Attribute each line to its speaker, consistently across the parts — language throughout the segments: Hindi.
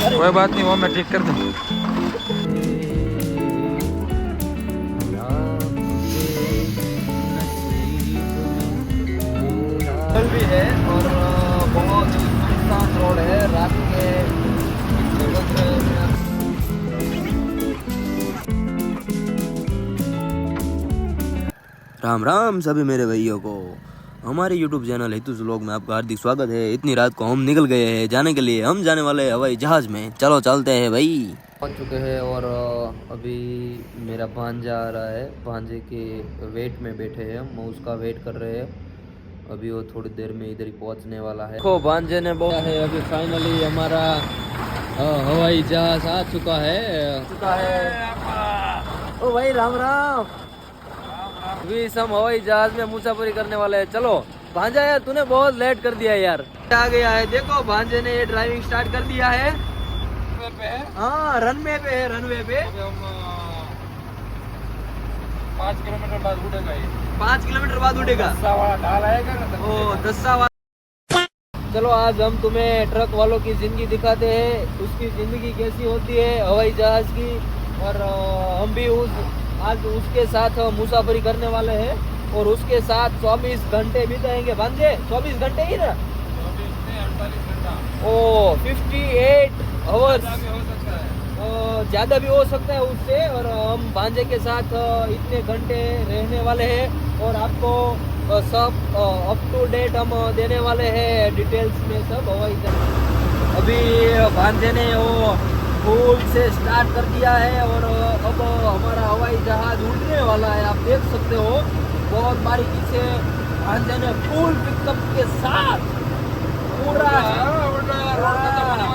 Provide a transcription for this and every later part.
Speaker 1: कोई बात नहीं, वो मैं ठीक कर दूँ।
Speaker 2: भी है और बहुत ही सुनसान रोड है रात के कितने बज रहे हैं।
Speaker 3: राम राम सभी मेरे भाइयों को हमारे YouTube चैनल हेतुस व्लॉग में आपका हार्दिक स्वागत है। इतनी रात को हम निकल गए हैं जाने के लिए। हम जाने वाले हैं हवाई जहाज में। चलो चलते हैं भाई।
Speaker 2: पहुंच चुके हैं और अभी मेरा भांजा आ रहा है। भांजे के वेट में बैठे हैं हम, उसका वेट कर रहे हैं। अभी वो थोड़ी देर में इधर ही पहुंचने वाला है। देखो भांजे ने बोला है अभी फाइनली हमारा हवाई जहाज आ चुका है। ओ भाई राम राम। अभी हम हवाई जहाज में मुसाफरी करने वाले हैं। चलो भांजा यार तूने बहुत लेट कर दिया यार। आ गया है देखो, भांजे ने ये ड्राइविंग स्टार्ट कर दिया है। हाँ रनवे पे है, रनवे पे।
Speaker 1: 5 किलोमीटर बाद उड़ेगा ये।
Speaker 2: 5 किलोमीटर बाद उड़ेगा।
Speaker 1: ढाल आएगा ना।
Speaker 2: ओ 10 चलो आज हम तुम्हें ट्रक वालों की जिंदगी दिखाते हैं, उसकी जिंदगी कैसी होती है हवाई जहाज की। और हम भी आज उसके साथ मुसाफरी करने वाले हैं और उसके साथ 24 घंटे बिताएंगे। भांजे 24 घंटे ही ना।
Speaker 1: 48 घंटा।
Speaker 2: ओ 58 आवर्स
Speaker 1: हो सकता है।
Speaker 2: ज्यादा भी हो सकता है उससे। और हम भांजे के साथ इतने घंटे रहने वाले हैं और आपको सब अप टू डेट हम देने वाले हैं डिटेल्स में सब हवाई जहाज। अभी भांजे ने वो फूल से स्टार्ट कर दिया है और अब हमारा हवाई जहाज उड़ने वाला है। आप देख सकते हो बहुत बारीकी से भांजे ने फुल पिकअप के साथ पूरा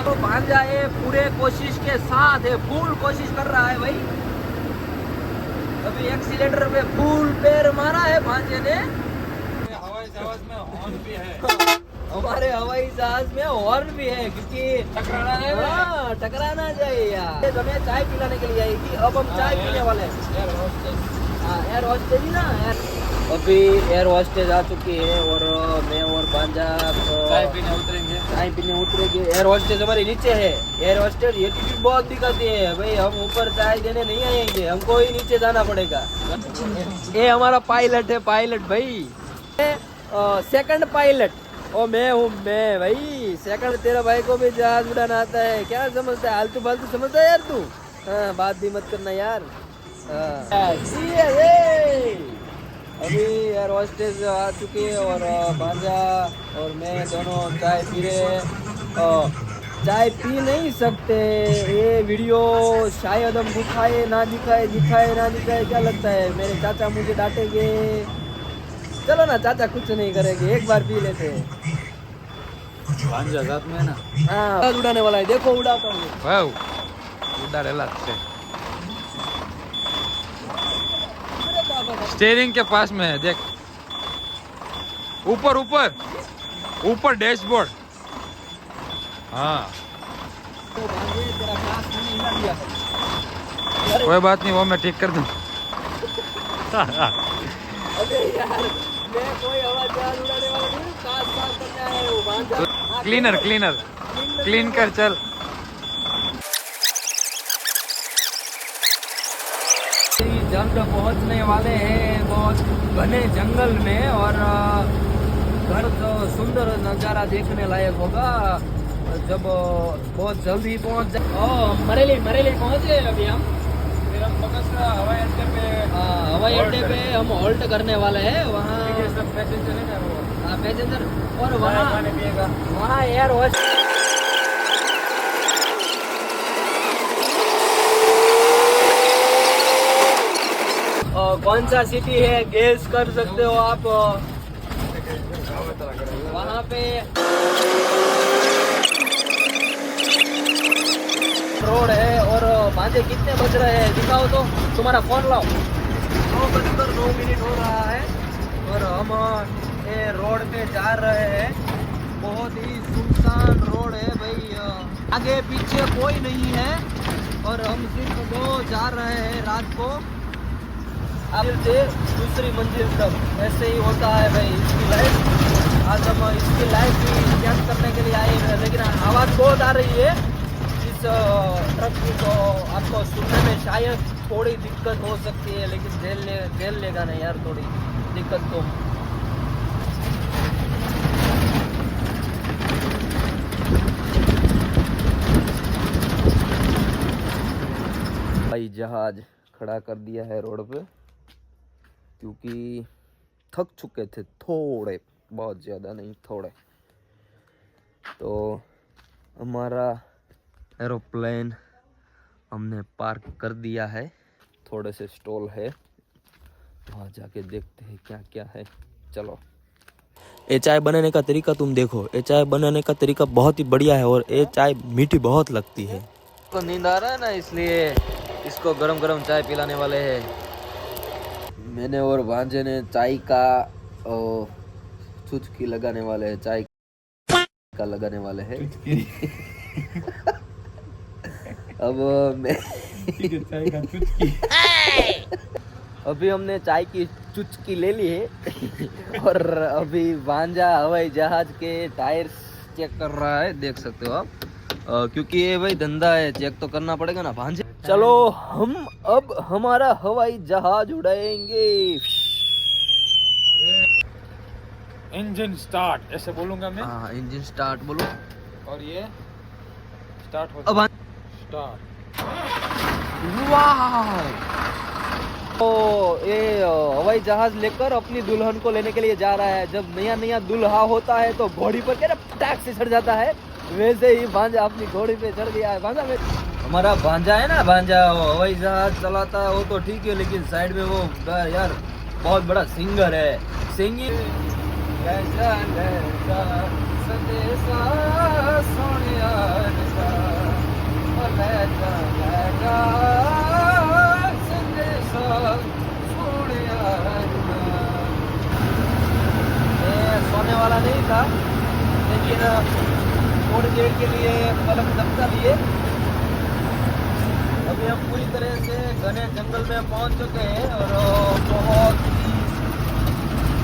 Speaker 2: तो भांजा है पूरे कोशिश के साथ है, फुल कोशिश कर रहा है भाई। अभी एक्सीलेटर पे फुल पैर मारा है भांजे ने।
Speaker 1: हवाई जहाज में हॉर्न भी है।
Speaker 2: हमारे हवाई जहाज में हॉर्न भी है क्योंकि
Speaker 1: टकराना है।
Speaker 2: हाँ टकराना चाहिए यार। हमें चाय पिलाने के लिए आएगी। अब हम चाय पीने वाले हैं। एयर हॉस्टेज ना यार। अभी एयर हॉस्टेज आ चुकी है और मैं और भांजा
Speaker 1: चाय पीने उतरेंगे।
Speaker 2: एयर हॉस्टेज हमारे नीचे है। एयर हॉस्टेज एटीट्यूड बहुत दिखाती है भाई। हम ऊपर चाय देने नहीं आएंगे, हमको ही नीचे जाना पड़ेगा। ये हमारा पायलट है, पायलट भाई। सेकंड पायलट ओ मैं हूँ मैं भाई। सेकंड तेरा भाई को भी जहाज उड़ाना आता है। क्या समझता है, आलतू फालतू समझता है यार तू। हाँ बात भी मत करना यार। अभी एयर हॉस्टेज आ चुकी है और भांजा और मैं दोनों चाय पी रहे हैं। चाय पी नहीं सकते, ये वीडियो शायद हम दिखाए ना दिखाए। क्या लगता है मेरे चाचा मुझे डांटेंगे? चलो ना चाचा कुछ नहीं करेंगे, एक बार पी लेते हैं।
Speaker 1: भांजा साथ में है ना।
Speaker 2: हाँ उड़ाने वाला है, देखो उड़ाता हूँ।
Speaker 1: वाओ उड़ा रेला से। स्टीयरिंग के पास में है देख। ऊपर डैशबोर्ड। हाँ
Speaker 2: तो भांजे तेरा ग्लास मैंने हिला दिया।
Speaker 1: कोई बात नहीं, वो मैं ठीक कर दूँ।
Speaker 2: अबे यार मैं कोई हवा जहाज उड़ाने वाला नहीं हूँ, साफ करने आया हूँ भांजा।
Speaker 1: क्लीन कर चल।
Speaker 2: जल्द पहुंचने वाले हैं बहुत घने जंगल में और बहुत सुंदर नज़ारा देखने लायक होगा जब बहुत जल्दी पहुंच जाए। मरेली पहुंचे अभी हम।
Speaker 1: फिर हम बगसरा हवाई अड्डे पे
Speaker 2: हम होल्ट करने वाले हैं वहाँ।
Speaker 1: सब पैसेंजर है ना वो।
Speaker 2: पैसेंजर और वहाँ एयर होस्टेज कौन सा सिटी है गेस कर सकते हो आप। वहाँ पे रोड है और भांजे कितने बज रहे हैं दिखाओ तो, तुम्हारा फोन लाओ। 9:09 हो रहा है और हम ये रोड पे जा रहे हैं। बहुत ही सुनसान रोड है भाई, आगे पीछे कोई नहीं है और हम सिर्फ दो जा रहे हैं रात को से दूसरी मंजिल तक। ऐसे ही होता है भाई इसकी लाइफ। आज हम इसकी लाइफ भी चेक करने के लिए आए हैं, लेकिन आवाज़ बहुत आ रही है। इस ट्रक की तो आपको सुनने में शायद थोड़ी दिक्कत हो सकती है, लेकिन झेल लेगा नहीं यार, थोड़ी दिक्कत तो। भाई जहाज खड़ा कर दिया है रोड पे, क्योंकि थक चुके थे थोड़े, बहुत ज़्यादा नहीं थोड़े। तो हमारा एरोप्लेन हमने पार्क कर दिया है, थोड़े से स्टॉल है, वहाँ जाके देखते हैं क्या क्या है। चलो।
Speaker 3: ये चाय बनाने का तरीका तुम देखो, ये चाय बनाने का तरीका बहुत ही बढ़िया है और ये चाय मीठी बहुत लगती है।
Speaker 2: तो नींद आ रहा है ना, इसलिए इसको गरम गरम चाय पिलाने वाले हैं। मैंने और भांजे ने चाय का चुटकी लगाने वाले हैं, चाय का लगाने वाले हैं। अब मैं
Speaker 1: चाय का चुटकी।
Speaker 2: अभी हमने चाय की चुटकी ले ली है और अभी भांजा हवाई जहाज के टायर्स चेक कर रहा है, देख सकते हो आप। क्योंकि ये भाई धंधा है, चेक तो करना पड़ेगा ना भांजे। चलो हम अब हमारा हवाई जहाज उड़ाएंगे।
Speaker 1: इंजन स्टार्ट ऐसे बोलूंगा मैं।
Speaker 2: हाँ, इंजन स्टार्ट बोलो।
Speaker 1: और ये स्टार्ट हो
Speaker 2: अब
Speaker 1: स्टार्ट।
Speaker 2: वाह! तो ये हवाई जहाज लेकर अपनी दुल्हन को लेने के लिए जा रहा है। जब नया नया दुल्हा होता है तो घोड़ी पर क्या फटाक से चढ़ जाता है, वैसे ही भांजा अपनी घोड़ी पे चढ़ गया है। भांजा में हमारा भांजा है ना, भांजा वो हवाई जहाज चलाता है, वो तो ठीक है, लेकिन साइड में वो यार बहुत बड़ा सिंगर है। सिंगिंग सोने वाला नहीं था, लेकिन थोड़ी देर के लिए पलक झपका लिए। अभी हम पूरी तरह से घने जंगल में पहुंच चुके हैं और बहुत ही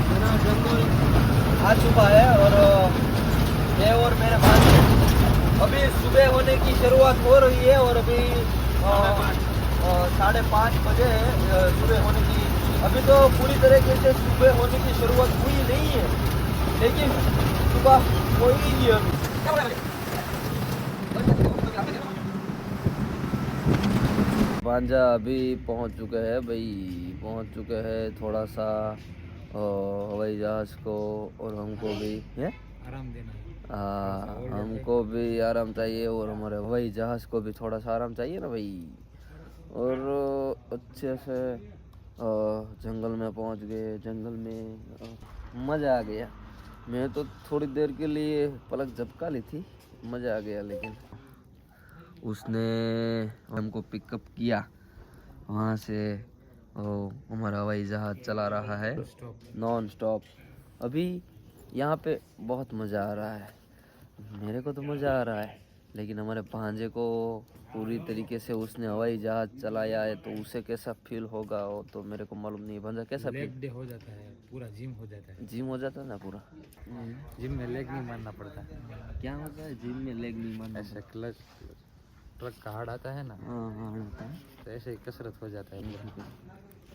Speaker 2: घना जंगल आ चुका है। और मैं और मेरे भाई अभी सुबह होने की शुरुआत हो रही है और अभी 5:30 बजे है सुबह होने की। अभी तो पूरी तरीके से सुबह होने की शुरुआत हुई नहीं है, लेकिन सुबह हो ही नहीं अभी। भांजा अभी पहुंच चुके हैं भाई, पहुंच चुके हैं। थोड़ा सा हवाई जहाज को और हमको भी है
Speaker 1: आराम देना है।
Speaker 2: हमको भी आराम चाहिए और हमारे हवाई जहाज को भी थोड़ा सा आराम चाहिए ना भाई। और अच्छे से जंगल में पहुंच गए। जंगल में मज़ा आ गया। मैं तो थोड़ी देर के लिए पलक झपका ली थी, मज़ा आ गया। लेकिन उसने हमको पिकअप किया वहाँ से। हमारा हवाई जहाज चला रहा है नॉन स्टॉप। अभी यहाँ पे बहुत मज़ा आ रहा है, मेरे को तो मज़ा आ रहा है, लेकिन हमारे भांजे को पूरी तरीके से उसने हवाई जहाज चलाया है, तो उसे कैसा फील होगा वो तो मेरे को मालूम नहीं। भांजा कैसा फील?
Speaker 1: लेग डे हो जाता है, पूरा जिम हो जाता है।
Speaker 2: जिम हो जाता है ना पूरा।
Speaker 1: जिम में लेग नहीं मारना पड़ता।
Speaker 2: क्या होता है जिम में? लेग नहीं मारना।
Speaker 1: ऐसे क्लच ट्रक का हार्ड आता है ना,
Speaker 2: हाँ हाँ आता है।
Speaker 1: तो ऐसे ही कसरत हो जाता है।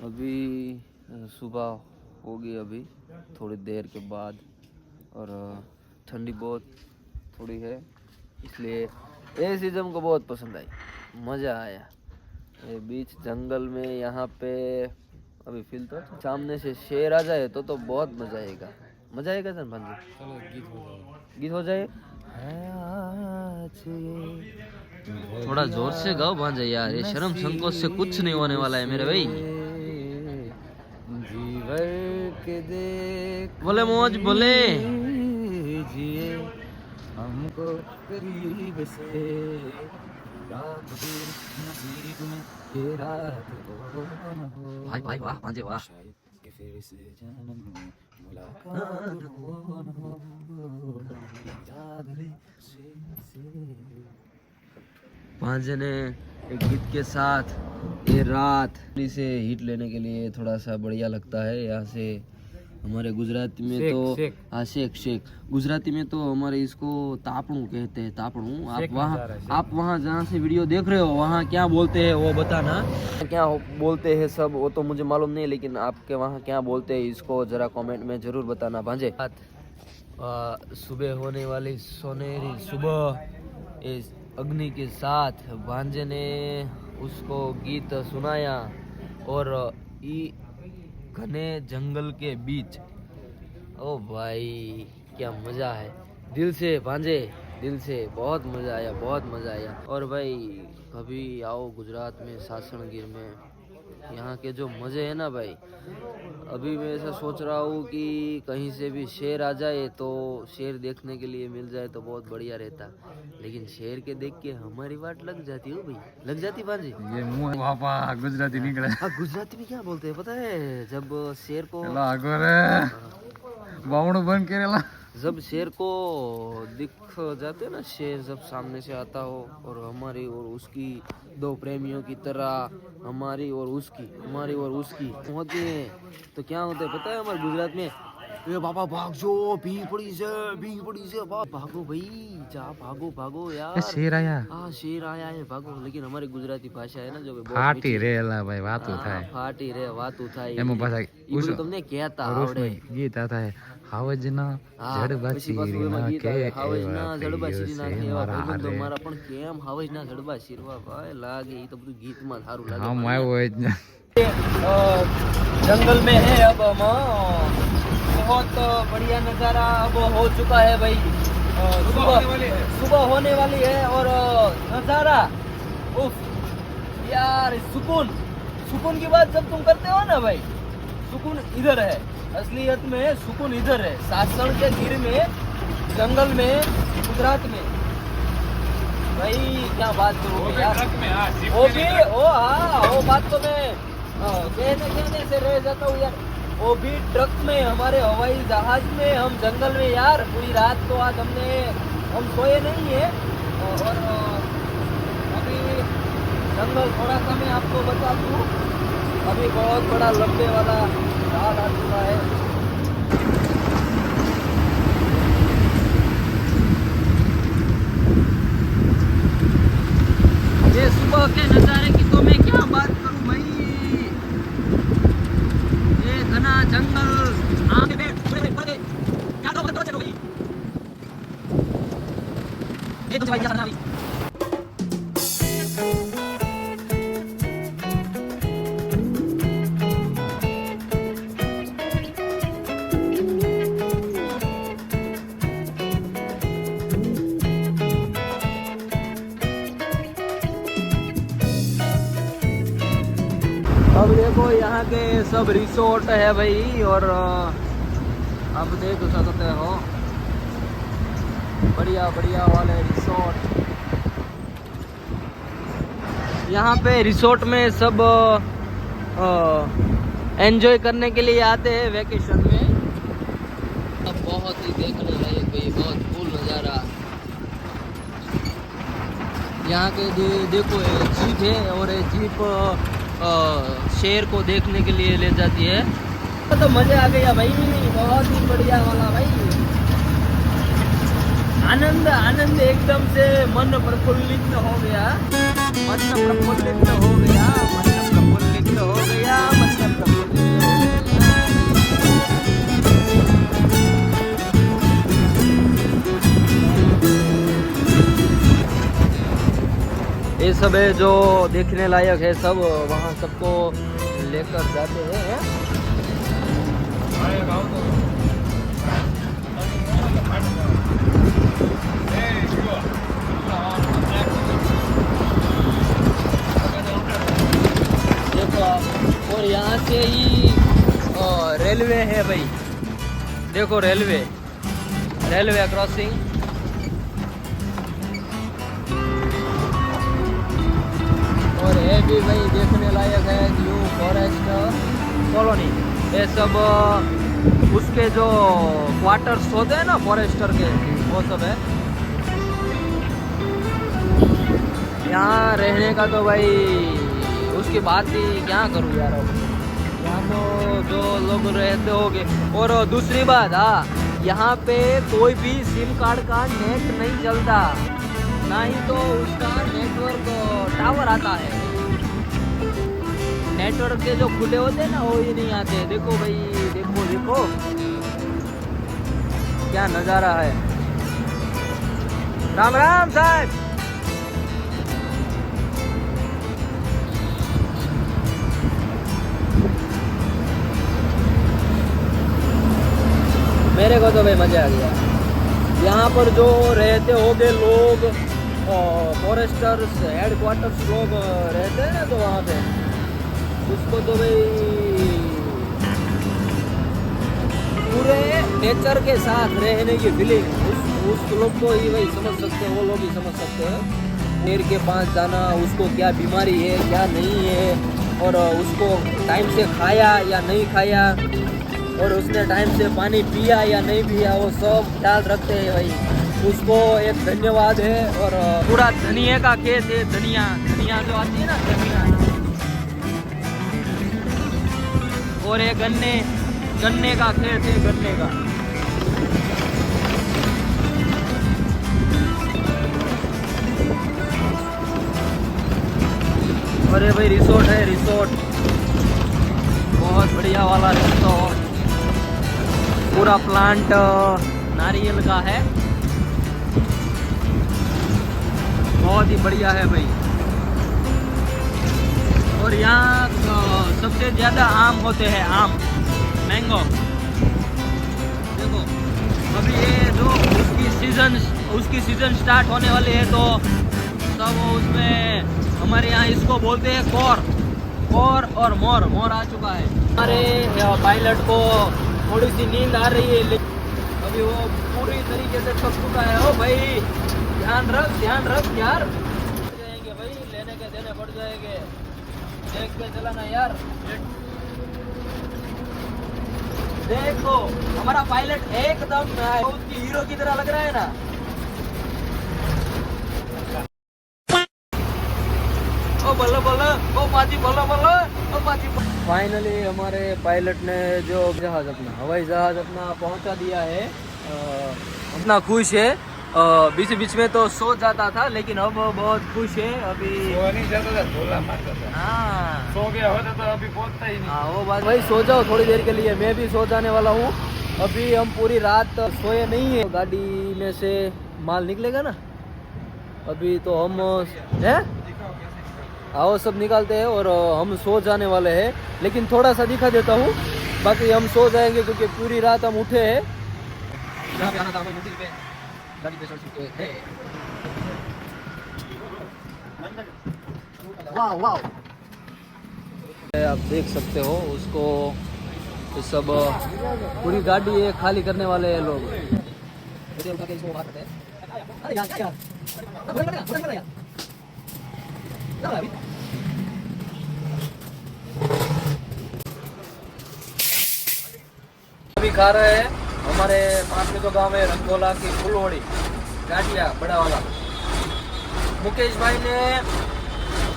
Speaker 2: अभी सुबह होगी अभी थोड़ी देर के बाद, और ठंडी बहुत थोड़ी है, इसलिए ये सीज़न हमको बहुत पसंद आई, मज़ा आया। ये बीच जंगल में यहाँ पे अभी फील तो सामने से शेर आ जाए तो बहुत मज़ा आएगा। मज़ा आएगा सर भांजी।
Speaker 1: चलो गीत हो
Speaker 2: जाए। थोड़ा जोर से गाओ भांजा यार, ये शर्म संकोच से कुछ नहीं होने वाला है मेरे भाई। बोले मौज बोले जिए हमको करीब से, रात दिन नसीब में ये रात हो। भाई भाई वाह भांजे वाह। के फिर से जन्म में मुलाकात हो, याद ले से। भांजे ने एक गीत के साथ ये रात से हिट लेने के लिए थोड़ा सा बढ़िया लगता है। यहाँ से
Speaker 3: हमारे गुजराती में
Speaker 2: शेक,
Speaker 3: तो
Speaker 2: शेक।
Speaker 3: हाँ शेक गुजराती में तो हमारे इसको तापड़ू कहते हैं, तापड़ू। आप वहाँ जहाँ से वीडियो देख रहे हो वहाँ क्या बोलते हैं वो बताना, क्या बोलते हैं सब वो तो मुझे मालूम नहीं, लेकिन आपके वहाँ क्या बोलते हैं इसको जरा कमेंट में जरूर बताना भांजे। सुबह होने वाली सोनेरी सुबह इस अग्नि के साथ भांजे ने उसको गीत सुनाया और घने जंगल के बीच। ओ भाई क्या मज़ा है, दिल से भांजे, दिल से बहुत मज़ा आया, बहुत मज़ा आया। और भाई कभी आओ गुजरात में सासणगीर में, यहाँ के जो मज़े हैं ना भाई, अभी मैं ऐसा सोच रहा हूँ कि कहीं से भी शेर आ जाए तो शेर देखने के लिए मिल जाए तो बहुत बढ़िया रहता, लेकिन शेर के देख के हमारी बात लग जाती हो भाई, लग जाती भांजी।
Speaker 1: ये मुंह पापा गुजराती निकले।
Speaker 3: हाँ गुजराती में क्या बोलते हैं पता है, जब शेर को
Speaker 1: बावड़ो बंद करेला,
Speaker 3: जब शेर को दिख जाते ना, शेर जब सामने से आता हो और हमारी और उसकी दो प्रेमियों की तरह हमारी और उसकी होती है, तो क्या होता है पता है हमारे गुजरात में, ए बाबा भाग जो, भीड़ पड़ी से भागो भाई, जा भागो यार,
Speaker 1: शेर आया,
Speaker 3: हाँ शेर आया है भागो। लेकिन हमारी गुजराती भाषा है ना जो
Speaker 1: फाटी रेला भाई वातू थाय,
Speaker 3: फाटी रे वातू थाय,
Speaker 1: एम पासा
Speaker 3: उस तुमने कहता आवड़े
Speaker 1: गीत आता है, हावजना जड़बाचीरी ना के
Speaker 3: हावजना जड़बाचीरी ना के एवा भाई तो मारा पण केम हावजना जड़बाचीरवा भाई लागे ई तो બધું ગીતમાં સારું લાગે।
Speaker 1: हम આવ્યો જ
Speaker 3: जंगल में है अब हम, बहुत बढ़िया नज़ारा अब हो चुका है भाई, सुबह होने वाली है और नज़ारा उफ यार, सुकून की बात जब तुम करते हो ना भाई, सुकून इधर है, असलियत में सुकून इधर है, सासण के गिर में, जंगल में, गुजरात में भाई, क्या बात करूँ यार, वो भी वो बात तो मैं कहने से रह जाता हूँ यार, वो भी ट्रक में, हमारे हवाई जहाज में, हम जंगल में यार, पूरी रात तो आज हम सोए नहीं है। और अभी जंगल थोड़ा सा मैं आपको बता दूँ, अभी बहुत बड़ा लंबे वाला रात आ चुका है। ये सुबह के नज़ारे की तो मैं क्या बात करूं भाई, ये घना जंगल, आगे क्या तो चलो भाई, ये तो भाई क्या करना भाई। अब देखो यहाँ के सब रिसोर्ट है भाई, और आप देख सकते हो बढ़िया वाले रिसोर्ट। यहाँ पे रिसोर्ट में सब एंजॉय करने के लिए आते हैं वेकेशन में। अब बहुत ही देखने लायक भाई, बहुत कूल नज़ारा। यहाँ के देखो जीप है, और ये जीप शेर को देखने के लिए ले जाती है, तो मजे आ गया भाई, बहुत ही बढ़िया वाला भाई, आनंद एकदम से मन प्रफुल्लित हो गया, मन प्रफुल्लित हो गया, मन प्रफुल्लित हो गया, मन प्रफुल्लित हो गया। ये सब है जो देखने लायक है, सब वहाँ सबको लेकर जाते हैं। देखो, और यहाँ से ही रेलवे है भाई, देखो रेलवे क्रॉसिंग। और ये भी भाई देखने लायक है, न्यू फॉरेस्ट कॉलोनी। ये सब उसके जो क्वार्टर्स होते हैं ना फॉरेस्टर के, वो सब है। यहाँ रहने का तो भाई उसकी बात ही क्या करूँ यार, अब यहाँ तो
Speaker 2: जो लोग रहते होंगे। और दूसरी बात, हाँ, यहाँ पे कोई भी सिम कार्ड का नेट नहीं चलता, ना ही तो उसका नेटवर्क टावर आता है। नेटवर्क के जो खुले होते हैं ना वो ही नहीं आते। देखो भाई, देखो देखो क्या नज़ारा है। राम राम साहब। मेरे को तो भाई मजा आ गया। यहाँ पर जो रहते होंगे लोग, फॉरेस्टर्स हेडक्वार्टर्स लोग रहते हैं ना, तो वहाँ पे उसको तो भाई पूरे नेचर के साथ रहने की फीलिंग उस लोग को ही भाई समझ सकते हैं, वो लोग ही समझ सकते हैं। पेड़ के पास जाना, उसको क्या बीमारी है क्या नहीं है, और उसको टाइम से खाया या नहीं खाया, और उसने टाइम से पानी पिया या नहीं पिया, वो सब ख्याल रखते हैं भाई। उसको एक धन्यवाद है। और पूरा धनिया का खेत है, धनिया जो आती है ना, धनिया। और ये गन्ने का खेत है, गन्ने का। और ये भाई रिसोर्ट है, रिसोर्ट बहुत बढ़िया वाला रिसोर्ट। पूरा प्लांट नारियल का है, बहुत ही बढ़िया है भाई। और यहाँ सबसे ज़्यादा आम होते हैं, आम, मैंगो। देखो अभी ये जो उसकी सीज़न स्टार्ट होने वाली है, तो सब उसमें हमारे यहाँ इसको बोलते हैं कोर और मोर आ चुका है। हमारे पायलट को थोड़ी सी नींद आ रही है, लेकिन अभी वो पूरी तरीके से थक चुका है। ओ भाई ध्यान रख यार, जाएंगे भाई, लेने के देने पड़ जाएंगे, देख के चलाना यार। देखो हमारा पायलट एकदम उसकी हीरो की तरह लग रहा है ना। ओ बल्ला बल्ला, ओ पाजी बल्ला बल्ला, ओ पाजी। फाइनली हमारे पायलट ने जो हवाई जहाज अपना पहुंचा दिया है। अपना खुश है। बीच में तो सो जाता था, लेकिन अब बहुत खुश है। अभी
Speaker 1: सो नहीं जाता था, ढोला मारता था।
Speaker 2: हाँ,
Speaker 1: सो गया होता तो अभी पहुंचता ही नहीं।
Speaker 2: हाँ वो बात भाई, सो जाओ थोड़ी देर के लिए, मैं भी सो जाने वाला हूँ। अभी हम पूरी रात सोए नहीं है। गाड़ी में से माल निकलेगा ना, अभी तो हम है आओ सब निकालते हैं और हम सो जाने वाले हैं। लेकिन थोड़ा सा दिखा देता हूँ, बाकी हम सो जाएंगे क्योंकि पूरी रात हम उठे हैं। जहाँ पे आना था पे गाड़ी पे चढ़ चुके हैं। वाह वाह, आप देख सकते हो उसको, ये सब पूरी गाड़ी है, खाली करने वाले हैं लोग। अभी खा रहे हैं हमारे पास में जो गांव है रंगोला की फुलवड़ी गाठिया बड़ा वाला। मुकेश भाई ने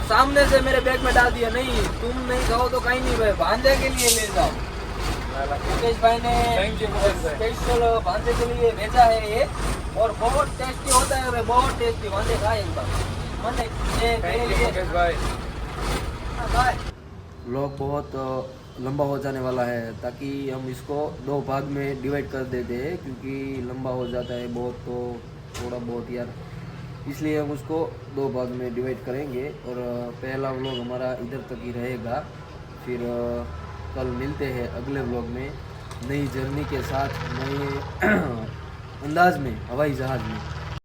Speaker 2: सामने से मेरे बैग में डाल दिया, नहीं तुम नहीं खाओ तो कहीं नहीं भाई, भांजे के लिए ले जाओ। मुकेश भाई ने स्पेशल भांजे के लिए भेजा है ये, और बहुत टेस्टी होता है भाई, बहुत टेस्टी। भांजे खाए एक बार।
Speaker 3: व्लॉग बहुत लंबा हो जाने वाला है, ताकि हम इसको 2 भाग में डिवाइड कर देते हैं, क्योंकि लंबा हो जाता है बहुत, तो थोड़ा बहुत यार, इसलिए हम उसको 2 भाग में डिवाइड करेंगे। और पहला व्लॉग हमारा इधर तक ही रहेगा। फिर कल मिलते हैं अगले व्लॉग में, नई जर्नी के साथ, नए अंदाज में, हवाई जहाज़ में।